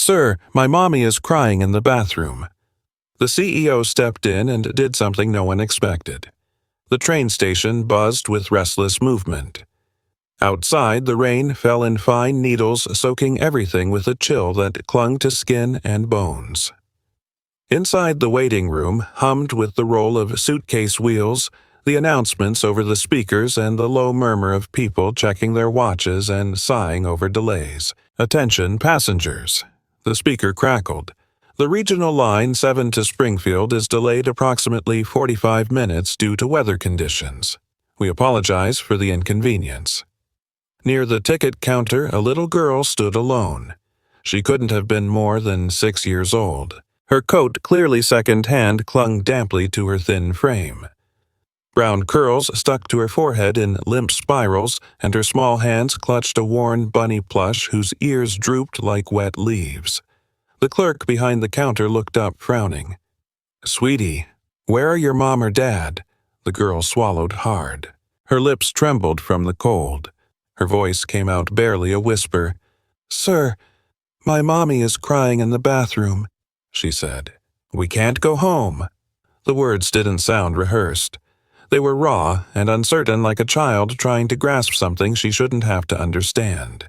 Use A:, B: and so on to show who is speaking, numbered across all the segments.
A: "Sir, my mommy is crying in the bathroom." The CEO stepped in and did something no one expected. The train station buzzed with restless movement. Outside, the rain fell in fine needles, soaking everything with a chill that clung to skin and bones. Inside the waiting room hummed with the roll of suitcase wheels, the announcements over the speakers, and the low murmur of people checking their watches and sighing over delays. "Attention, passengers," the speaker crackled. "The regional line 7 to Springfield is delayed approximately 45 minutes due to weather conditions. We apologize for the inconvenience." Near the ticket counter, a little girl stood alone. She couldn't have been more than 6 years old. Her coat, clearly second-hand, clung damply to her thin frame. Brown curls stuck to her forehead in limp spirals, and her small hands clutched a worn bunny plush whose ears drooped like wet leaves. The clerk behind the counter looked up, frowning. "Sweetie, where are your mom or dad?" The girl swallowed hard. Her lips trembled from the cold. Her voice came out barely a whisper. "Sir, my mommy is crying in the bathroom," she said. "We can't go home." The words didn't sound rehearsed. They were raw and uncertain, like a child trying to grasp something she shouldn't have to understand.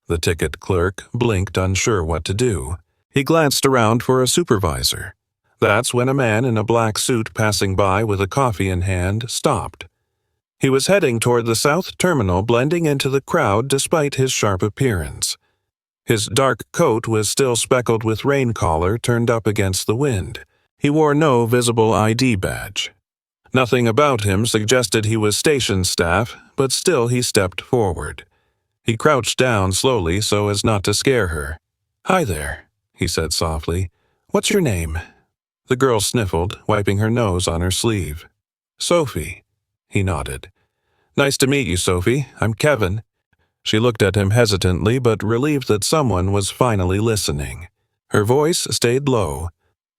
A: The ticket clerk blinked, unsure what to do. He glanced around for a supervisor. That's when a man in a black suit passing by with a coffee in hand stopped. He was heading toward the south terminal, blending into the crowd despite his sharp appearance. His dark coat was still speckled with rain collar turned up against the wind. He wore no visible ID badge. Nothing about him suggested he was station staff, but still he stepped forward. He crouched down slowly so as not to scare her. "Hi there," he said softly. "What's your name?" The girl sniffled, wiping her nose on her sleeve. "Sophie," he nodded. "Nice to meet you, Sophie. I'm Kevin." She looked at him hesitantly, but relieved that someone was finally listening. Her voice stayed low.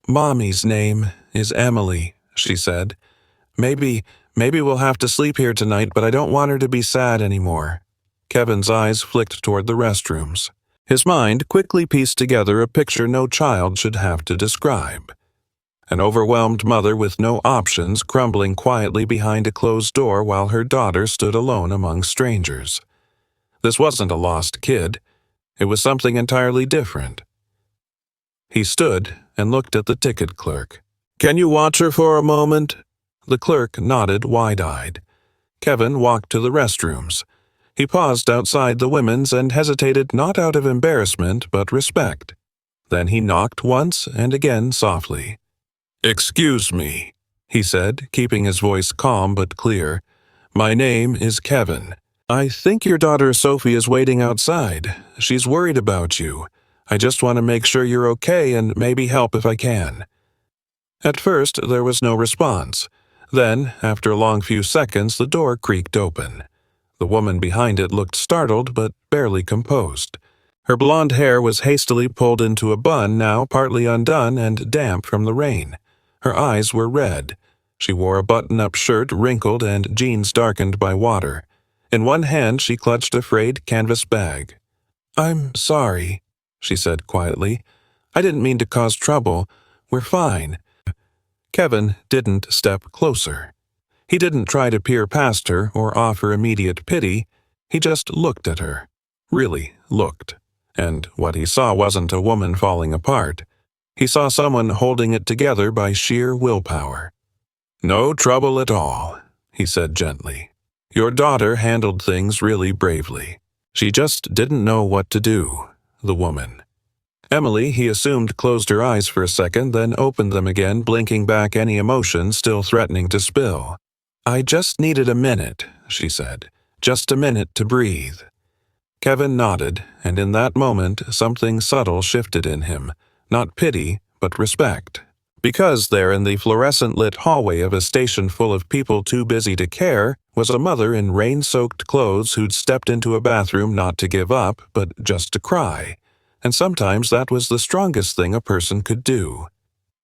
A: "Mommy's name is Emily," she said. Maybe we'll have to sleep here tonight, but I don't want her to be sad anymore." Kevin's eyes flicked toward the restrooms. His mind quickly pieced together a picture no child should have to describe. An overwhelmed mother with no options crumbling quietly behind a closed door while her daughter stood alone among strangers. This wasn't a lost kid. It was something entirely different. He stood and looked at the ticket clerk. "Can you watch her for a moment?" The clerk nodded wide-eyed. Kevin walked to the restrooms. He paused outside the women's and hesitated not out of embarrassment but respect. Then he knocked once and again softly. "Excuse me," he said, keeping his voice calm but clear. "My name is Kevin. I think your daughter Sophie is waiting outside. She's worried about you. I just want to make sure you're okay and maybe help if I can." At first, there was no response. Then, after a long few seconds, the door creaked open. The woman behind it looked startled but barely composed. Her blonde hair was hastily pulled into a bun, now partly undone and damp from the rain. Her eyes were red. She wore a button-up shirt, wrinkled, and jeans darkened by water. In one hand, she clutched a frayed canvas bag. "I'm sorry," she said quietly. "I didn't mean to cause trouble. We're fine." Kevin didn't step closer. He didn't try to peer past her or offer immediate pity. He just looked at her. Really looked. And what he saw wasn't a woman falling apart. He saw someone holding it together by sheer willpower. "No trouble at all," he said gently. "Your daughter handled things really bravely. She just didn't know what to do." The woman. Emily, he assumed, closed her eyes for a second, then opened them again, blinking back any emotion still threatening to spill. "I just needed a minute," she said. "Just a minute to breathe." Kevin nodded, and in that moment something subtle shifted in him. Not pity, but respect. Because there in the fluorescent-lit hallway of a station full of people too busy to care was a mother in rain-soaked clothes who'd stepped into a bathroom not to give up, but just to cry. And sometimes that was the strongest thing a person could do.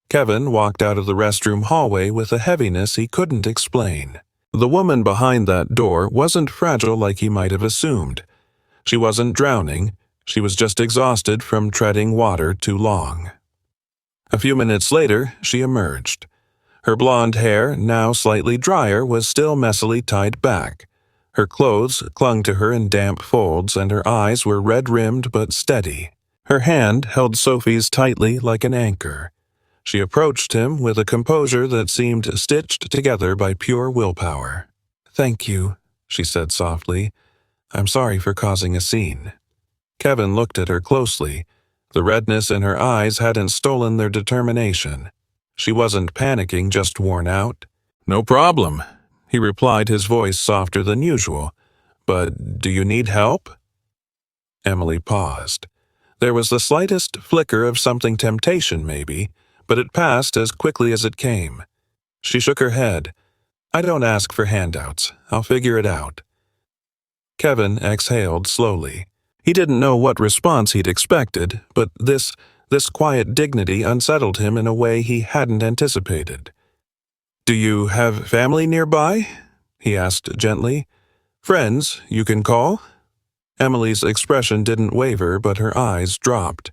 A: Kevin walked out of the restroom hallway with a heaviness he couldn't explain. The woman behind that door wasn't fragile like he might have assumed. She wasn't drowning. She was just exhausted from treading water too long. A few minutes later, she emerged. Her blonde hair, now slightly drier, was still messily tied back. Her clothes clung to her in damp folds, and her eyes were red-rimmed but steady. Her hand held Sophie's tightly like an anchor. She approached him with a composure that seemed stitched together by pure willpower. "Thank you," she said softly. "I'm sorry for causing a scene." Kevin looked at her closely. The redness in her eyes hadn't stolen their determination. She wasn't panicking, just worn out. "No problem," he replied, his voice softer than usual. "But do you need help?" Emily paused. There was the slightest flicker of something temptation, maybe, but it passed as quickly as it came. She shook her head. "I don't ask for handouts. I'll figure it out." Kevin exhaled slowly. He didn't know what response he'd expected, but this quiet dignity unsettled him in a way he hadn't anticipated. "Do you have family nearby?" he asked gently. "Friends you can call?" Emily's expression didn't waver, but her eyes dropped.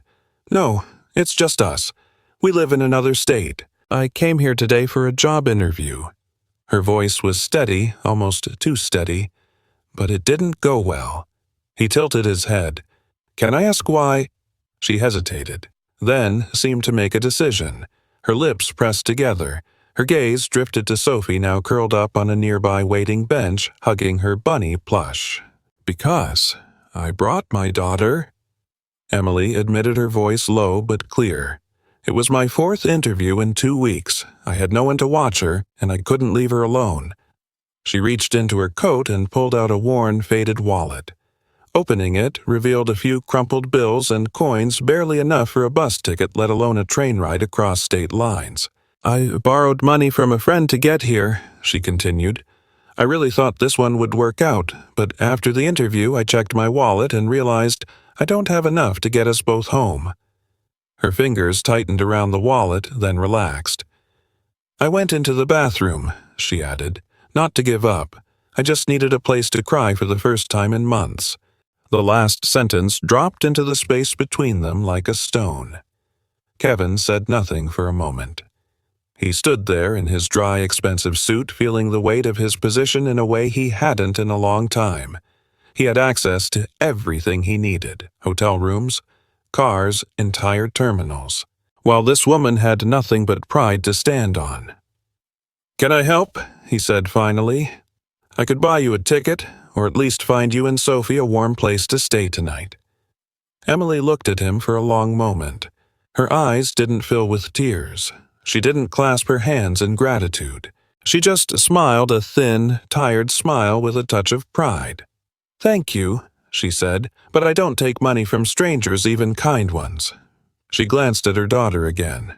A: "No, it's just us. We live in another state. I came here today for a job interview." Her voice was steady, almost too steady, but it didn't go well. He tilted his head. "Can I ask why?" She hesitated, then seemed to make a decision. Her lips pressed together. Her gaze drifted to Sophie, now curled up on a nearby waiting bench, hugging her bunny plush. "Because I brought my daughter," Emily admitted, her voice low but clear. "It was my 4th interview in 2 weeks. I had no one to watch her, and I couldn't leave her alone." She reached into her coat and pulled out a worn, faded wallet. Opening it revealed a few crumpled bills and coins, barely enough for a bus ticket, let alone a train ride across state lines. "I borrowed money from a friend to get here," she continued. "I really thought this one would work out, but after the interview I checked my wallet and realized I don't have enough to get us both home." Her fingers tightened around the wallet, then relaxed. "I went into the bathroom," she added, "not to give up. I just needed a place to cry for the first time in months." The last sentence dropped into the space between them like a stone. Kevin said nothing for a moment. He stood there in his dry, expensive suit, feeling the weight of his position in a way he hadn't in a long time. He had access to everything he needed: hotel rooms, cars, entire terminals, while this woman had nothing but pride to stand on. "Can I help?" he said finally. "I could buy you a ticket, or at least find you and Sophie a warm place to stay tonight." Emily looked at him for a long moment. Her eyes didn't fill with tears. She didn't clasp her hands in gratitude. She just smiled, a thin, tired smile with a touch of pride. "Thank you," she said, "but I don't take money from strangers, even kind ones." She glanced at her daughter again.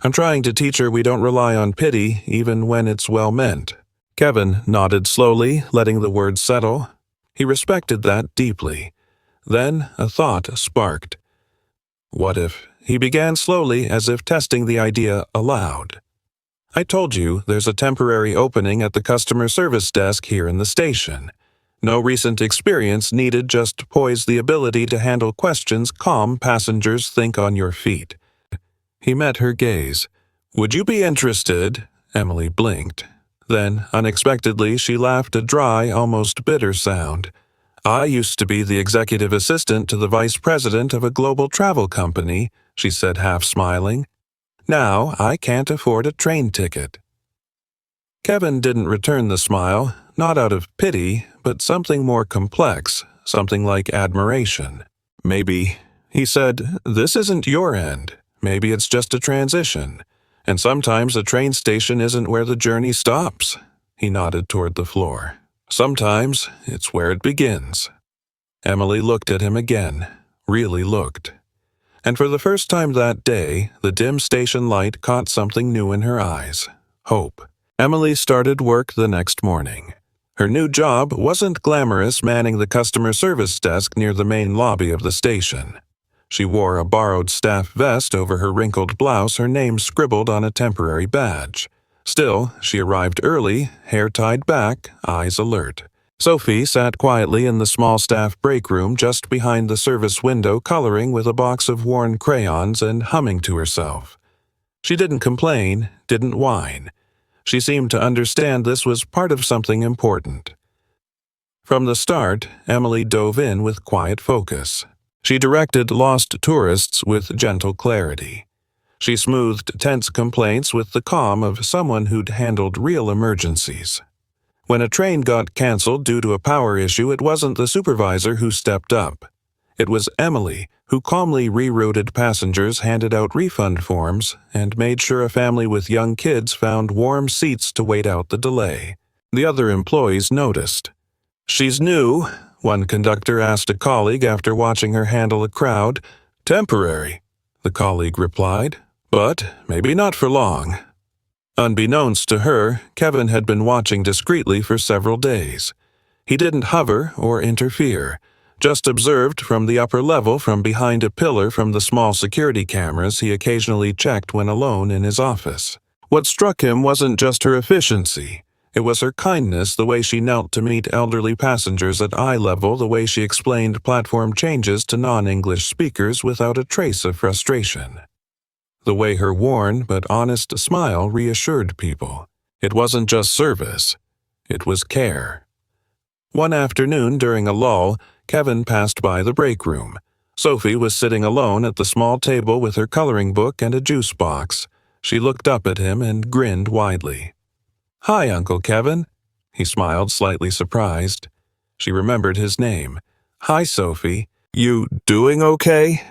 A: "I'm trying to teach her we don't rely on pity, even when it's well meant." Kevin nodded slowly, letting the words settle. He respected that deeply. Then a thought sparked. What if? He began slowly, as if testing the idea aloud. "I told you there's a temporary opening at the customer service desk here in the station. No recent experience needed, just poise, the ability to handle questions calm passengers think on your feet." He met her gaze. "Would you be interested?" Emily blinked. Then, unexpectedly, she laughed, a dry, almost bitter sound. "I used to be the executive assistant to the vice president of a global travel company," she said, half smiling. "Now I can't afford a train ticket." Kevin didn't return the smile, not out of pity, but something more complex, something like admiration. "Maybe," he said, "this isn't your end. Maybe it's just a transition. And sometimes a train station isn't where the journey stops." He nodded toward the floor. "Sometimes it's where it begins." Emily looked at him again, really looked. And for the first time that day, the dim station light caught something new in her eyes: hope. Emily started work the next morning. Her new job wasn't glamorous, manning the customer service desk near the main lobby of the station. She wore a borrowed staff vest over her wrinkled blouse, her name scribbled on a temporary badge. Still, she arrived early, hair tied back, eyes alert. Sophie sat quietly in the small staff break room just behind the service window, coloring with a box of worn crayons and humming to herself. She didn't complain, didn't whine. She seemed to understand this was part of something important. From the start, Emily dove in with quiet focus. She directed lost tourists with gentle clarity. She smoothed tense complaints with the calm of someone who'd handled real emergencies. When a train got canceled due to a power issue, it wasn't the supervisor who stepped up. It was Emily, who calmly rerouted passengers, handed out refund forms, and made sure a family with young kids found warm seats to wait out the delay. The other employees noticed. "She's new," one conductor asked a colleague after watching her handle a crowd. "Temporary," the colleague replied, "but maybe not for long." Unbeknownst to her, Kevin had been watching discreetly for several days. He didn't hover or interfere, just observed from the upper level from behind a pillar from the small security cameras he occasionally checked when alone in his office. What struck him wasn't just her efficiency. It was her kindness, the way she knelt to meet elderly passengers at eye level, the way she explained platform changes to non-English speakers without a trace of frustration. The way her worn but honest smile reassured people. It wasn't just service, it was care. One afternoon during a lull, Kevin passed by the break room. Sophie was sitting alone at the small table with her coloring book and a juice box. She looked up at him and grinned widely. "Hi, Uncle Kevin." He smiled, slightly surprised. She remembered his name. "Hi, Sophie. You doing okay?"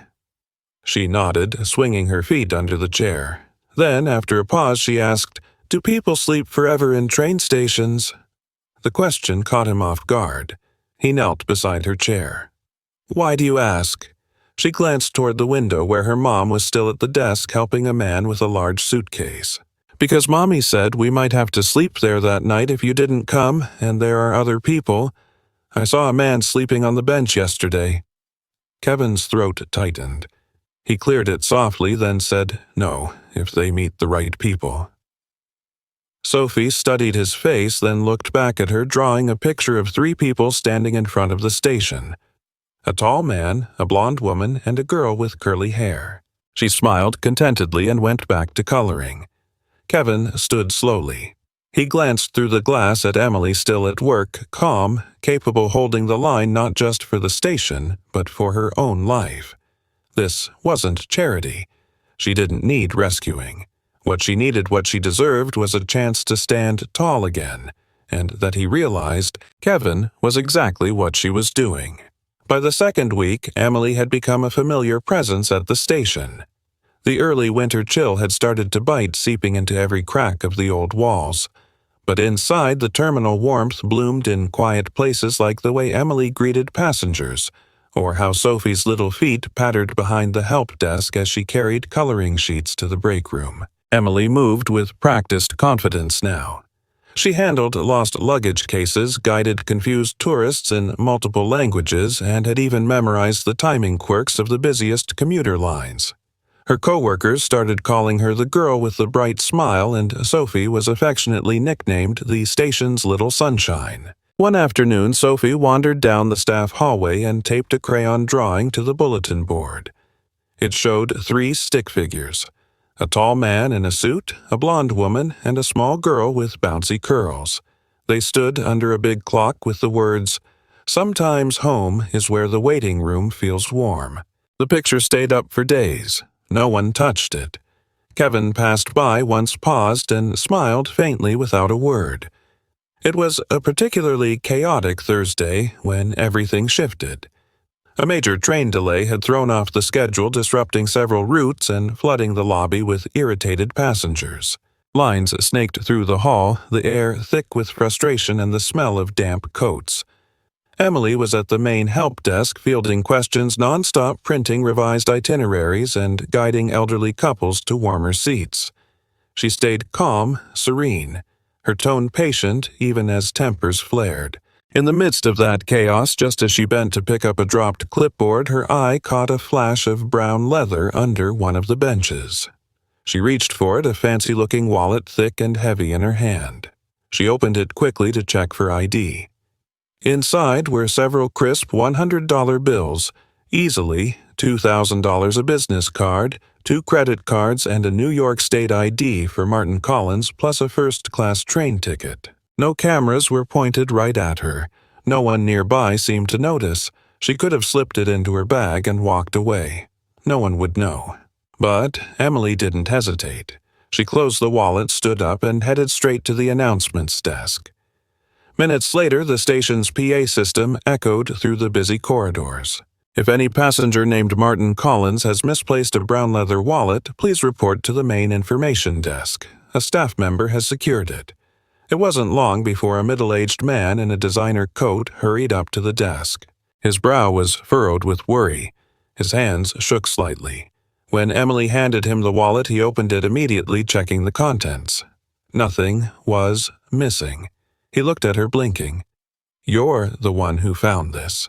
A: She nodded, swinging her feet under the chair. Then, after a pause, she asked, "Do people sleep forever in train stations?" The question caught him off guard. He knelt beside her chair. "Why do you ask?" She glanced toward the window where her mom was still at the desk helping a man with a large suitcase. "Because Mommy said we might have to sleep there that night if you didn't come, and there are other people. I saw a man sleeping on the bench yesterday." Kevin's throat tightened. He cleared it softly, then said, "No, if they meet the right people." Sophie studied his face, then looked back at her, drawing a picture of 3 people standing in front of the station. A tall man, a blonde woman, and a girl with curly hair. She smiled contentedly and went back to coloring. Kevin stood slowly. He glanced through the glass at Emily, still at work, calm, capable holding the line not just for the station, but for her own life. This wasn't charity. She didn't need rescuing. What she needed, what she deserved, was a chance to stand tall again, and that he realized Kevin was exactly what she was doing. By the second week, Emily had become a familiar presence at the station. The early winter chill had started to bite, seeping into every crack of the old walls. But inside, the terminal warmth bloomed in quiet places like the way Emily greeted passengers, or how Sophie's little feet pattered behind the help desk as she carried coloring sheets to the break room. Emily moved with practiced confidence now. She handled lost luggage cases, guided confused tourists in multiple languages, and had even memorized the timing quirks of the busiest commuter lines. Her coworkers started calling her the girl with the bright smile, and Sophie was affectionately nicknamed the station's little sunshine. One afternoon, Sophie wandered down the staff hallway and taped a crayon drawing to the bulletin board. It showed 3 stick figures: a tall man in a suit, a blonde woman, and a small girl with bouncy curls. They stood under a big clock with the words, "Sometimes home is where the waiting room feels warm." The picture stayed up for days. No one touched it. Kevin passed by once, paused, and smiled faintly without a word. It was a particularly chaotic Thursday when everything shifted. A major train delay had thrown off the schedule, disrupting several routes and flooding the lobby with irritated passengers. Lines snaked through the hall, the air thick with frustration and the smell of damp coats. Emily was at the main help desk, fielding questions nonstop, printing revised itineraries, and guiding elderly couples to warmer seats. She stayed calm, serene, her tone patient even as tempers flared. In the midst of that chaos, just as she bent to pick up a dropped clipboard, her eye caught a flash of brown leather under one of the benches. She reached for it, a fancy-looking wallet thick and heavy in her hand. She opened it quickly to check for ID. Inside were several crisp $100 bills, easily $2,000 a business card, 2 credit cards, and a New York State ID for Martin Collins, plus a first-class train ticket. No cameras were pointed right at her. No one nearby seemed to notice. She could have slipped it into her bag and walked away. No one would know. But Emily didn't hesitate. She closed the wallet, stood up, and headed straight to the announcements desk. Minutes later, the station's PA system echoed through the busy corridors. If any passenger named Martin Collins has misplaced a brown leather wallet, please report to the main information desk. A staff member has secured it. It wasn't long before a middle-aged man in a designer coat hurried up to the desk. His brow was furrowed with worry. His hands shook slightly. When Emily handed him the wallet, he opened it immediately, checking the contents. Nothing was missing. He looked at her, blinking. "You're the one who found this."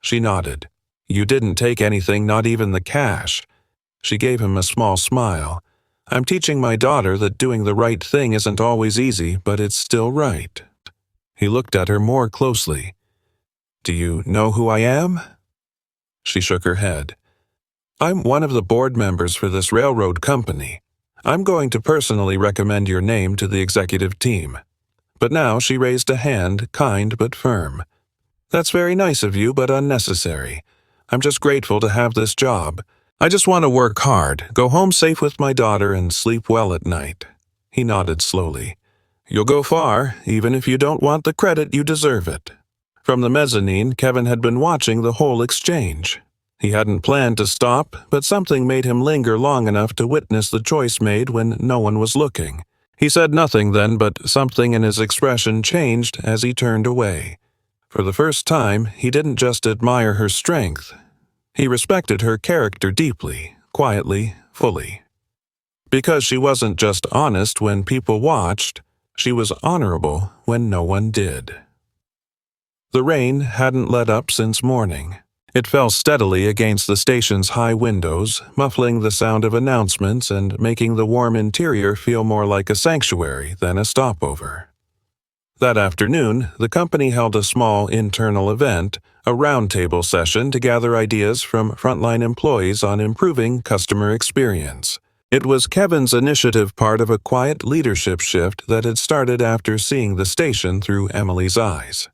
A: She nodded. "You didn't take anything, not even the cash." She gave him a small smile. "I'm teaching my daughter that doing the right thing isn't always easy, but it's still right." He looked at her more closely. "Do you know who I am?" She shook her head. "I'm one of the board members for this railroad company. I'm going to personally recommend your name to the executive team." But now she raised a hand, kind but firm. "That's very nice of you, but unnecessary. I'm just grateful to have this job. I just want to work hard, go home safe with my daughter, and sleep well at night." He nodded slowly. "You'll go far, even if you don't want the credit, you deserve it." From the mezzanine, Kevin had been watching the whole exchange. He hadn't planned to stop, but something made him linger long enough to witness the choice made when no one was looking. He said nothing then, but something in his expression changed as he turned away. For the first time, he didn't just admire her strength. He respected her character deeply, quietly, fully. Because she wasn't just honest when people watched, she was honorable when no one did. The rain hadn't let up since morning. It fell steadily against the station's high windows, muffling the sound of announcements and making the warm interior feel more like a sanctuary than a stopover. That afternoon, the company held a small internal event, a roundtable session to gather ideas from frontline employees on improving customer experience. It was Kevin's initiative, part of a quiet leadership shift that had started after seeing the station through Emily's eyes.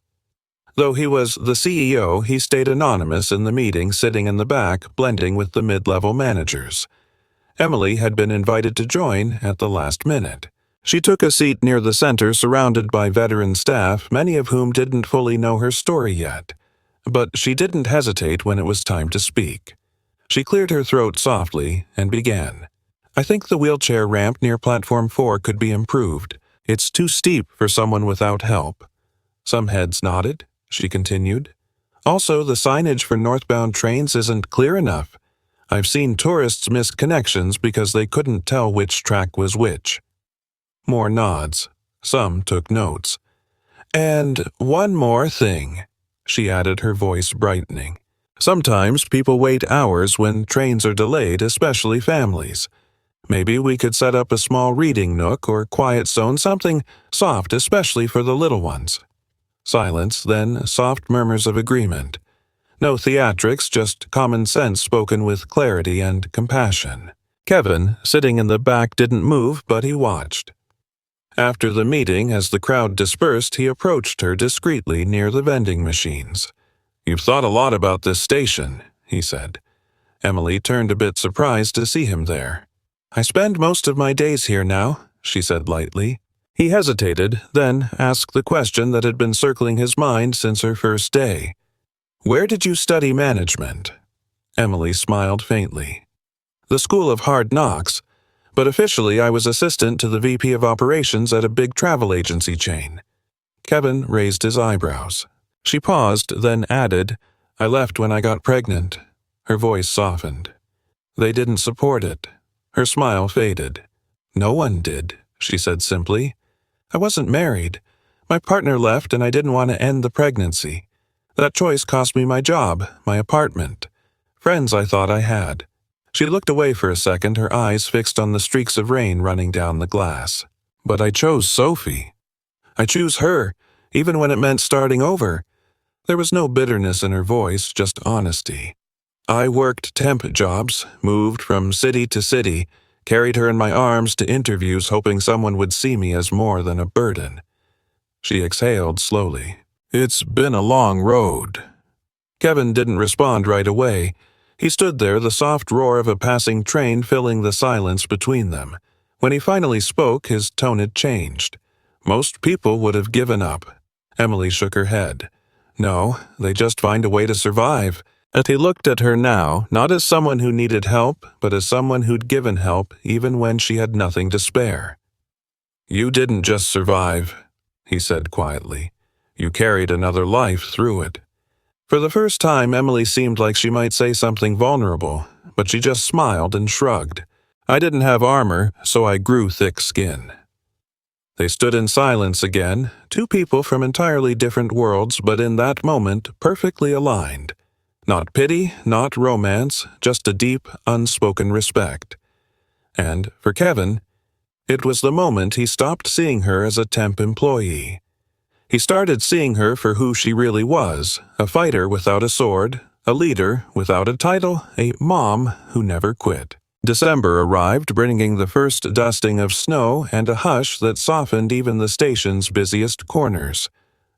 A: Though he was the CEO, he stayed anonymous in the meeting, sitting in the back, blending with the mid-level managers. Emily had been invited to join at the last minute. She took a seat near the center, surrounded by veteran staff, many of whom didn't fully know her story yet. But she didn't hesitate when it was time to speak. She cleared her throat softly and began. "I think the wheelchair ramp near Platform 4 could be improved. It's too steep for someone without help." Some heads nodded. She continued. "Also, the signage for northbound trains isn't clear enough. I've seen tourists miss connections because they couldn't tell which track was which." More nods. Some took notes. "And one more thing," she added, her voice brightening. "Sometimes people wait hours when trains are delayed, especially families. Maybe we could set up a small reading nook or quiet zone, something soft, especially for the little ones." Silence, then soft murmurs of agreement. No theatrics, just common sense spoken with clarity and compassion. Kevin, sitting in the back, didn't move, but he watched. After the meeting, as the crowd dispersed, he approached her discreetly near the vending machines. "You've thought a lot about this station," he said. Emily turned a bit surprised to see him there. "I spend most of my days here now," she said lightly. He hesitated, then asked the question that had been circling his mind since her first day. "Where did you study management?" Emily smiled faintly. "The School of Hard Knocks, but officially I was assistant to the VP of Operations at a big travel agency chain." Kevin raised his eyebrows. She paused, then added, "I left when I got pregnant." Her voice softened. "They didn't support it." Her smile faded. "No one did," she said simply. "I wasn't married. My partner left and I didn't want to end the pregnancy. That choice cost me my job, my apartment, friends I thought I had." She looked away for a second, her eyes fixed on the streaks of rain running down the glass. "But I chose Sophie. I choose her, even when it meant starting over. There was no bitterness in her voice, just honesty. I worked temp jobs, moved from city to city, carried her in my arms to interviews hoping someone would see me as more than a burden. She exhaled slowly. It's been a long road. Kevin didn't respond right away. He stood there, the soft roar of a passing train filling the silence between them. When he finally spoke, his tone had changed. Most people would have given up. Emily shook her head. No, they just find a way to survive. And he looked at her now, not as someone who needed help, but as someone who'd given help even when she had nothing to spare. You didn't just survive, he said quietly. You carried another life through it. For the first time, Emily seemed like she might say something vulnerable, but she just smiled and shrugged. I didn't have armor, so I grew thick skin. They stood in silence again, two people from entirely different worlds, but in that moment perfectly aligned. Not pity, not romance, just a deep, unspoken respect. And, for Kevin, it was the moment he stopped seeing her as a temp employee. He started seeing her for who she really was, a fighter without a sword, a leader without a title, a mom who never quit. December arrived, bringing the first dusting of snow and a hush that softened even the station's busiest corners.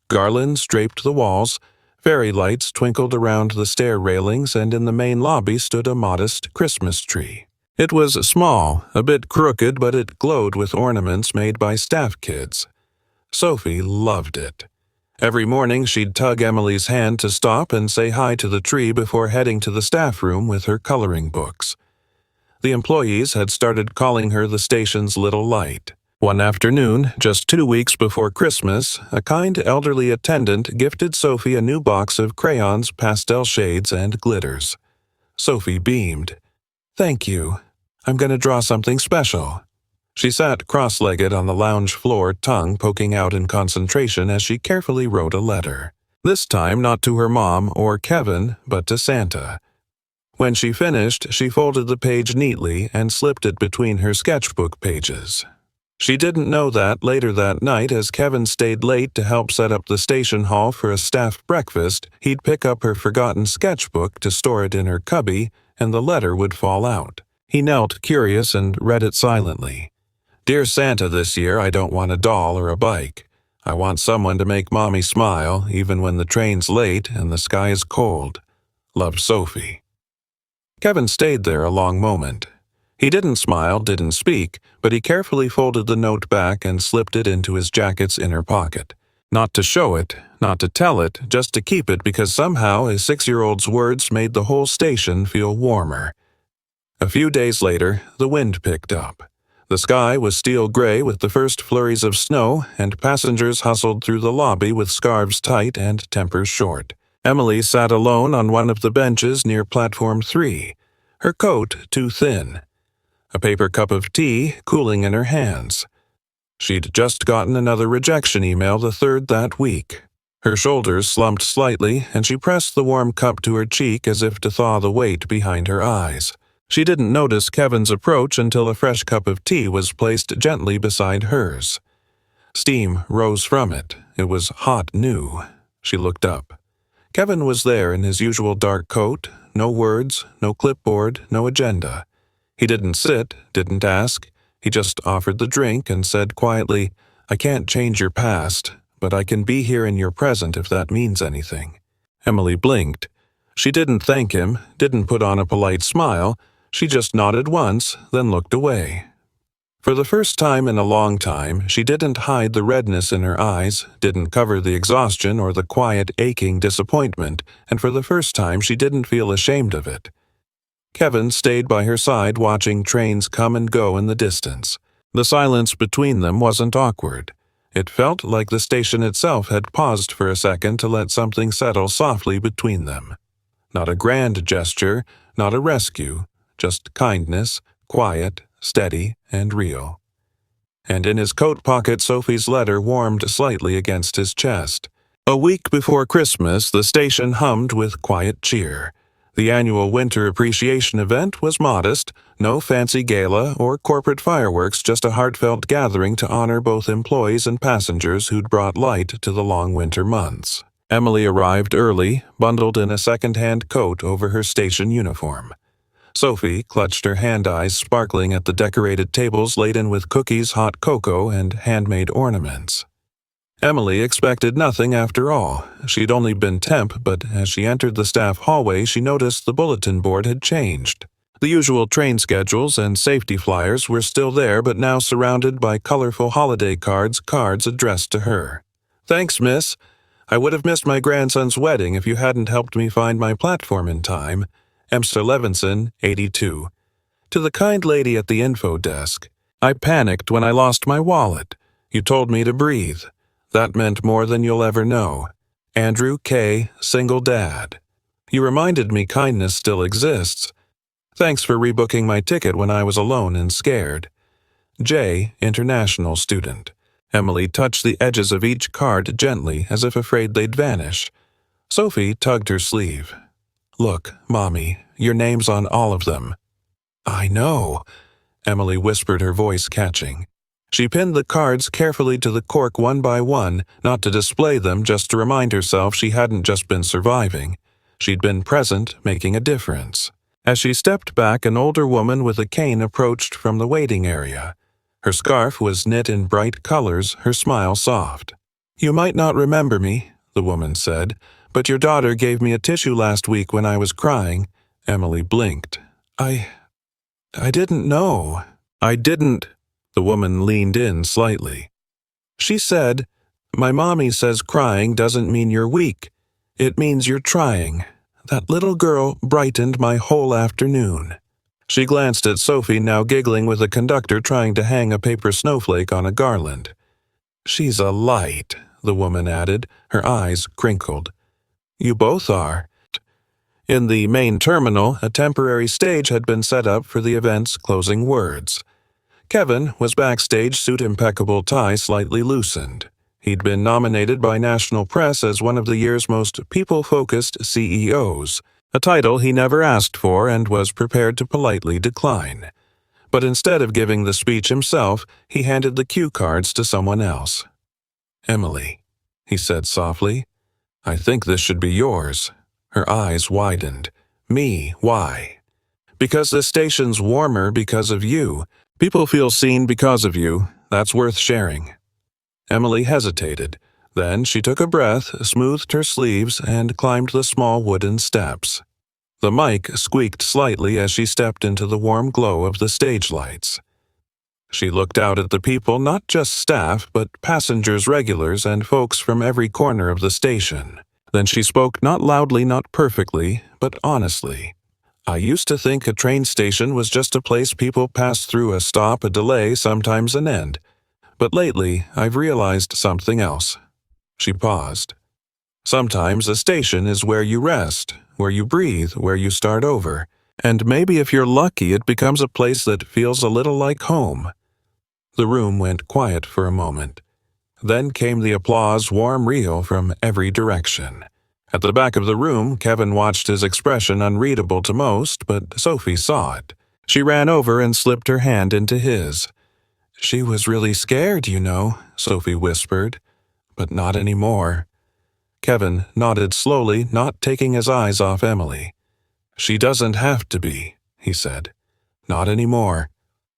A: Garlands draped the walls, fairy lights twinkled around the stair railings, and in the main lobby stood a modest Christmas tree. It was small, a bit crooked, but it glowed with ornaments made by staff kids. Sophie loved it. Every morning she'd tug Emily's hand to stop and say hi to the tree before heading to the staff room with her coloring books. The employees had started calling her the station's little light. One afternoon, just 2 weeks before Christmas, a kind elderly attendant gifted Sophie a new box of crayons, pastel shades, and glitters. Sophie beamed. Thank you. I'm going to draw something special. She sat cross-legged on the lounge floor, tongue poking out in concentration as she carefully wrote a letter. This time not to her mom or Kevin, but to Santa. When she finished, she folded the page neatly and slipped it between her sketchbook pages. She didn't know that later that night, as Kevin stayed late to help set up the station hall for a staff breakfast, he'd pick up her forgotten sketchbook to store it in her cubby, and the letter would fall out. He knelt, curious, and read it silently. Dear Santa, this year I don't want a doll or a bike. I want someone to make Mommy smile, even when the train's late and the sky is cold. Love, Sophie. Kevin stayed there a long moment. He didn't smile, didn't speak, but he carefully folded the note back and slipped it into his jacket's inner pocket. Not to show it, not to tell it, just to keep it because somehow his 6-year-old's words made the whole station feel warmer. A few days later, the wind picked up. The sky was steel gray with the first flurries of snow, and passengers hustled through the lobby with scarves tight and tempers short. Emily sat alone on one of the benches near Platform 3, her coat too thin. A paper cup of tea cooling in her hands. She'd just gotten another rejection email, the third that week. Her shoulders slumped slightly, and she pressed the warm cup to her cheek as if to thaw the weight behind her eyes. She didn't notice Kevin's approach until a fresh cup of tea was placed gently beside hers. Steam rose from it. It was hot new. She looked up. Kevin was there in his usual dark coat, no words, no clipboard, no agenda. He didn't sit, didn't ask. He just offered the drink and said quietly, I can't change your past, but I can be here in your present if that means anything. Emily blinked. She didn't thank him, didn't put on a polite smile. She just nodded once, then looked away. For the first time in a long time, she didn't hide the redness in her eyes, didn't cover the exhaustion or the quiet, aching disappointment, and for the first time she didn't feel ashamed of it. Kevin stayed by her side watching trains come and go in the distance. The silence between them wasn't awkward. It felt like the station itself had paused for a second to let something settle softly between them. Not a grand gesture, not a rescue, just kindness, quiet, steady, and real. And in his coat pocket, Sophie's letter warmed slightly against his chest. A week before Christmas, the station hummed with quiet cheer. The annual winter appreciation event was modest, no fancy gala or corporate fireworks, just a heartfelt gathering to honor both employees and passengers who'd brought light to the long winter months. Emily arrived early, bundled in a second-hand coat over her station uniform. Sophie clutched her hand-eyes sparkling at the decorated tables laden with cookies, hot cocoa, and handmade ornaments. Emily expected nothing after all. She'd only been temp, but as she entered the staff hallway, she noticed the bulletin board had changed. The usual train schedules and safety flyers were still there, but now surrounded by colorful holiday cards addressed to her. "Thanks, miss. I would have missed my grandson's wedding if you hadn't helped me find my platform in time. Emster Levinson, 82. To the kind lady at the info desk. I panicked when I lost my wallet. You told me to breathe. That meant more than you'll ever know. Andrew K., single dad. You reminded me kindness still exists. Thanks for rebooking my ticket when I was alone and scared. J., international student." Emily touched the edges of each card gently, as if afraid they'd vanish. Sophie tugged her sleeve. "Look, Mommy, your name's on all of them." "I know," Emily whispered, her voice catching. She pinned the cards carefully to the cork one by one, not to display them, just to remind herself she hadn't just been surviving. She'd been present, making a difference. As she stepped back, an older woman with a cane approached from the waiting area. Her scarf was knit in bright colors, her smile soft. "You might not remember me," the woman said, "but your daughter gave me a tissue last week when I was crying." Emily blinked. I didn't know. I didn't." The woman leaned in slightly. "She said, 'My mommy says crying doesn't mean you're weak. It means you're trying.' That little girl brightened my whole afternoon." She glanced at Sophie, now giggling with a conductor trying to hang a paper snowflake on a garland. "She's a light," the woman added, her eyes crinkled. "You both are." In the main terminal, a temporary stage had been set up for the event's closing words. Kevin was backstage, suit impeccable, tie slightly loosened. He'd been nominated by national press as one of the year's most people-focused CEOs, a title he never asked for and was prepared to politely decline. But instead of giving the speech himself, he handed the cue cards to someone else. "Emily," he said softly, "I think this should be yours." Her eyes widened. "Me, why?" "Because this station's warmer because of you. People feel seen because of you. That's worth sharing." Emily hesitated. Then she took a breath, smoothed her sleeves, and climbed the small wooden steps. The mic squeaked slightly as she stepped into the warm glow of the stage lights. She looked out at the people, not just staff, but passengers, regulars, and folks from every corner of the station. Then she spoke, not loudly, not perfectly, but honestly. "I used to think a train station was just a place people passed through, a stop, a delay, sometimes an end. But lately, I've realized something else." She paused. "Sometimes a station is where you rest, where you breathe, where you start over. And maybe if you're lucky, it becomes a place that feels a little like home." The room went quiet for a moment. Then came the applause, warm, real, from every direction. At the back of the room, Kevin watched, his expression unreadable to most, but Sophie saw it. She ran over and slipped her hand into his. "She was really scared, you know," Sophie whispered. "But not anymore." Kevin nodded slowly, not taking his eyes off Emily. "She doesn't have to be," he said. "Not anymore."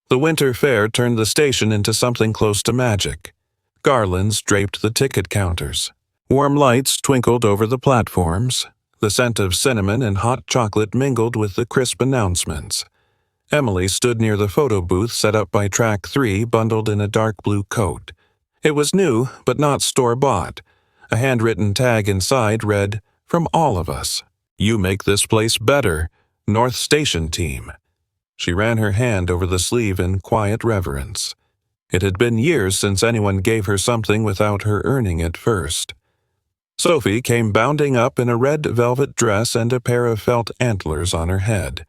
A: The winter fair turned the station into something close to magic. Garlands draped the ticket counters. Warm lights twinkled over the platforms. The scent of cinnamon and hot chocolate mingled with the crisp announcements. Emily stood near the photo booth set up by Track 3, bundled in a dark blue coat. It was new, but not store-bought. A handwritten tag inside read, "From all of us. You make this place better. North Station Team." She ran her hand over the sleeve in quiet reverence. It had been years since anyone gave her something without her earning it first. Sophie came bounding up in a red velvet dress and a pair of felt antlers on her head.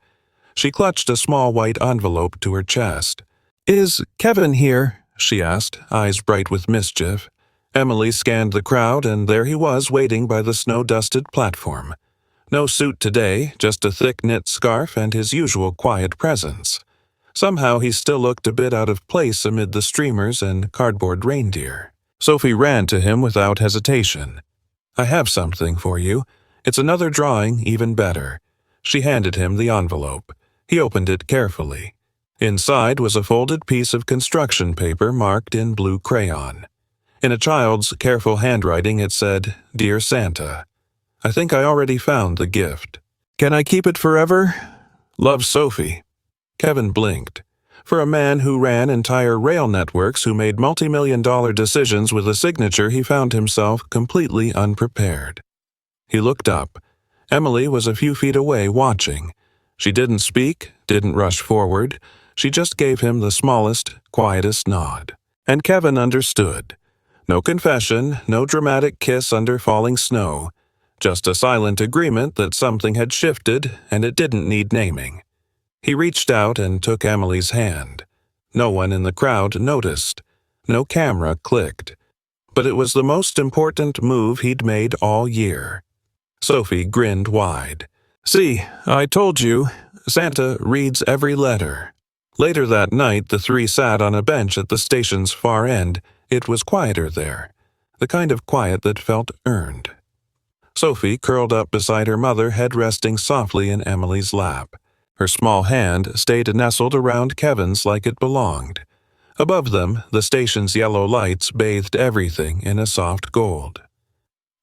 A: She clutched a small white envelope to her chest. "Is Kevin here?" she asked, eyes bright with mischief. Emily scanned the crowd, and there he was, waiting by the snow-dusted platform. No suit today, just a thick knit scarf and his usual quiet presence. Somehow he still looked a bit out of place amid the streamers and cardboard reindeer. Sophie ran to him without hesitation. I have something for you. It's another drawing, even better. She handed him the envelope. He opened it carefully. Inside was a folded piece of construction paper marked in blue crayon. In a child's careful handwriting it said, "Dear Santa, I think I already found the gift. Can I keep it forever? Love, Sophie." Kevin blinked. For a man who ran entire rail networks, who made multi-million-dollar decisions with a signature, he found himself completely unprepared. He looked up. Emily was a few feet away watching. She didn't speak, didn't rush forward. She just gave him the smallest, quietest nod. And Kevin understood. No confession, no dramatic kiss under falling snow. Just a silent agreement that something had shifted and it didn't need naming. He reached out and took Emily's hand. No one in the crowd noticed. No camera clicked. But it was the most important move he'd made all year. Sophie grinned wide. "See, I told you. Santa reads every letter." Later that night, the three sat on a bench at the station's far end. It was quieter there, the kind of quiet that felt earned. Sophie curled up beside her mother, head resting softly in Emily's lap. Her small hand stayed nestled around Kevin's like it belonged. Above them, the station's yellow lights bathed everything in a soft gold.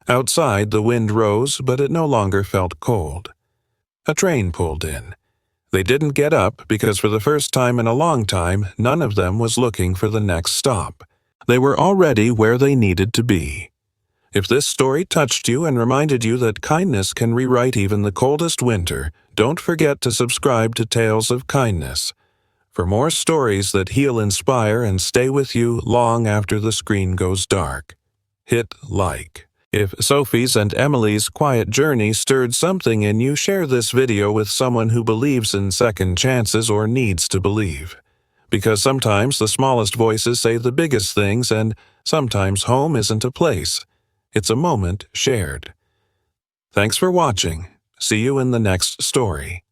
A: Outside, the wind rose, but it no longer felt cold. A train pulled in. They didn't get up because for the first time in a long time, none of them was looking for the next stop. They were already where they needed to be. If this story touched you and reminded you that kindness can rewrite even the coldest winter, don't forget to subscribe to Tales of Kindness. For more stories that heal, inspire, and stay with you long after the screen goes dark, hit like. If Sophie's and Emily's quiet journey stirred something in you, share this video with someone who believes in second chances or needs to believe. Because sometimes the smallest voices say the biggest things, and sometimes home isn't a place. It's a moment shared. Thanks for watching. See you in the next story.